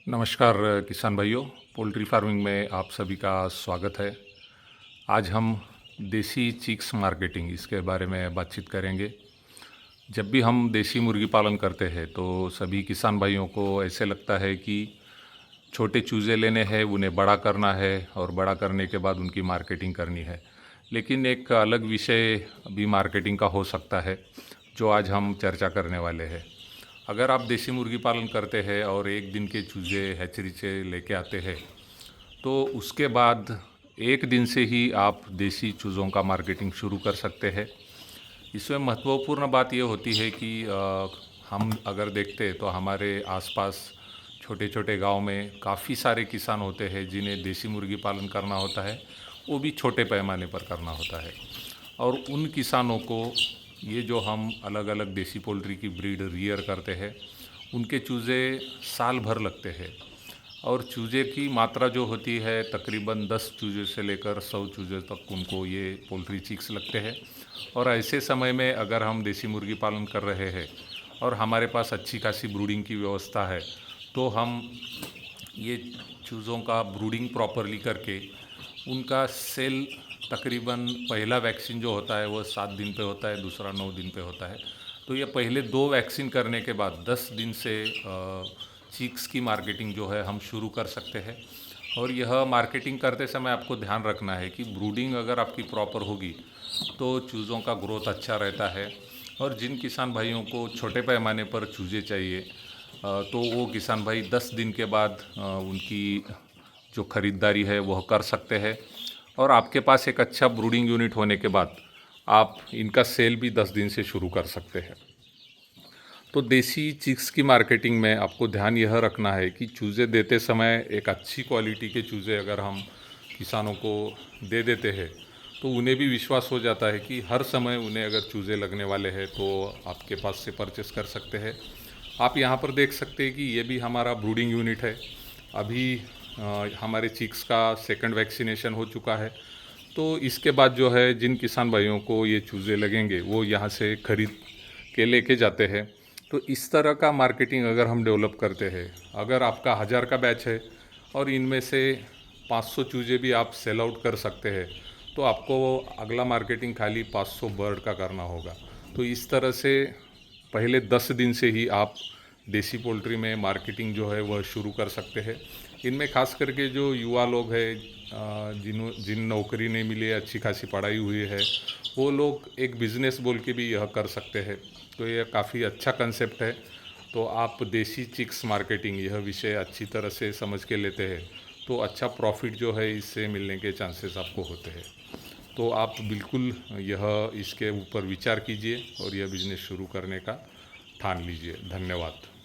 नमस्कार किसान भाइयों। पोल्ट्री फार्मिंग में आप सभी का स्वागत है। आज हम देसी चिक्स मार्केटिंग इसके बारे में बातचीत करेंगे। जब भी हम देसी मुर्गी पालन करते हैं तो सभी किसान भाइयों को ऐसे लगता है कि छोटे चूज़े लेने हैं, उन्हें बड़ा करना है और बड़ा करने के बाद उनकी मार्केटिंग करनी है। लेकिन एक अलग विषय भी मार्केटिंग का हो सकता है, जो आज हम चर्चा करने वाले हैं। अगर आप देसी मुर्गी पालन करते हैं और एक दिन के चूज़े हैचरी से लेके आते हैं, तो उसके बाद एक दिन से ही आप देसी चूज़ों का मार्केटिंग शुरू कर सकते हैं। इसमें महत्वपूर्ण बात ये होती है कि हम अगर देखते हैं तो हमारे आसपास छोटे छोटे गांव में काफ़ी सारे किसान होते हैं जिन्हें देसी मुर्गी पालन करना होता है, वो भी छोटे पैमाने पर करना होता है। और उन किसानों को ये जो हम अलग अलग देसी पोल्ट्री की ब्रीड रियर करते हैं, उनके चूज़े साल भर लगते हैं और चूज़े की मात्रा जो होती है तकरीबन 10 चूज़े से लेकर 100 चूज़े तक उनको ये पोल्ट्री चिक्स लगते हैं। और ऐसे समय में अगर हम देसी मुर्गी पालन कर रहे हैं और हमारे पास अच्छी खासी ब्रूडिंग की व्यवस्था है, तो हम ये चूज़ों का ब्रूडिंग प्रॉपरली करके उनका सेल तकरीबन पहला वैक्सीन जो होता है वो 7 दिन पे होता है, दूसरा 9 दिन पे होता है। तो ये पहले 2 वैक्सीन करने के बाद 10 दिन से चीक्स की मार्केटिंग जो है हम शुरू कर सकते हैं। और यह मार्केटिंग करते समय आपको ध्यान रखना है कि ब्रूडिंग अगर आपकी प्रॉपर होगी तो चूज़ों का ग्रोथ अच्छा रहता है। और जिन किसान भाइयों को छोटे पैमाने पर चूज़े चाहिए, तो वो किसान भाई 10 दिन के बाद उनकी जो ख़रीदारी है वह कर सकते हैं। और आपके पास एक अच्छा ब्रूडिंग यूनिट होने के बाद आप इनका सेल भी 10 दिन से शुरू कर सकते हैं। तो देसी चिक्स की मार्केटिंग में आपको ध्यान यह रखना है कि चूज़े देते समय एक अच्छी क्वालिटी के चूज़े अगर हम किसानों को दे देते हैं तो उन्हें भी विश्वास हो जाता है कि हर समय उन्हें अगर चूज़े लगने वाले हैं तो आपके पास से परचेस कर सकते हैं। आप यहाँ पर देख सकते हैं कि ये भी हमारा ब्रूडिंग यूनिट है। अभी हमारे चिक्स का सेकंड वैक्सीनेशन हो चुका है। तो इसके बाद जो है जिन किसान भाइयों को ये चूज़े लगेंगे वो यहाँ से ख़रीद के लेके जाते हैं। तो इस तरह का मार्केटिंग अगर हम डेवलप करते हैं, अगर आपका 1000 का बैच है और इनमें से 500 चूज़े भी आप सेल आउट कर सकते हैं, तो आपको अगला मार्केटिंग खाली 500 बर्ड का करना होगा। तो इस तरह से पहले 10 दिन से ही आप देसी पोल्ट्री में मार्केटिंग जो है वह शुरू कर सकते हैं। इनमें खास करके जो युवा लोग हैं, जिन नौकरी नहीं मिली, अच्छी खासी पढ़ाई हुई है, वो लोग एक बिज़नेस बोल के भी यह कर सकते हैं। तो यह काफ़ी अच्छा कंसेप्ट है। तो आप देसी चिक्स मार्केटिंग यह विषय अच्छी तरह से समझ के लेते हैं तो अच्छा प्रॉफिट जो है इससे मिलने के चांसेस आपको होते हैं। तो आप बिल्कुल यह इसके ऊपर विचार कीजिए और यह बिज़नेस शुरू करने का ठान लीजिए। धन्यवाद।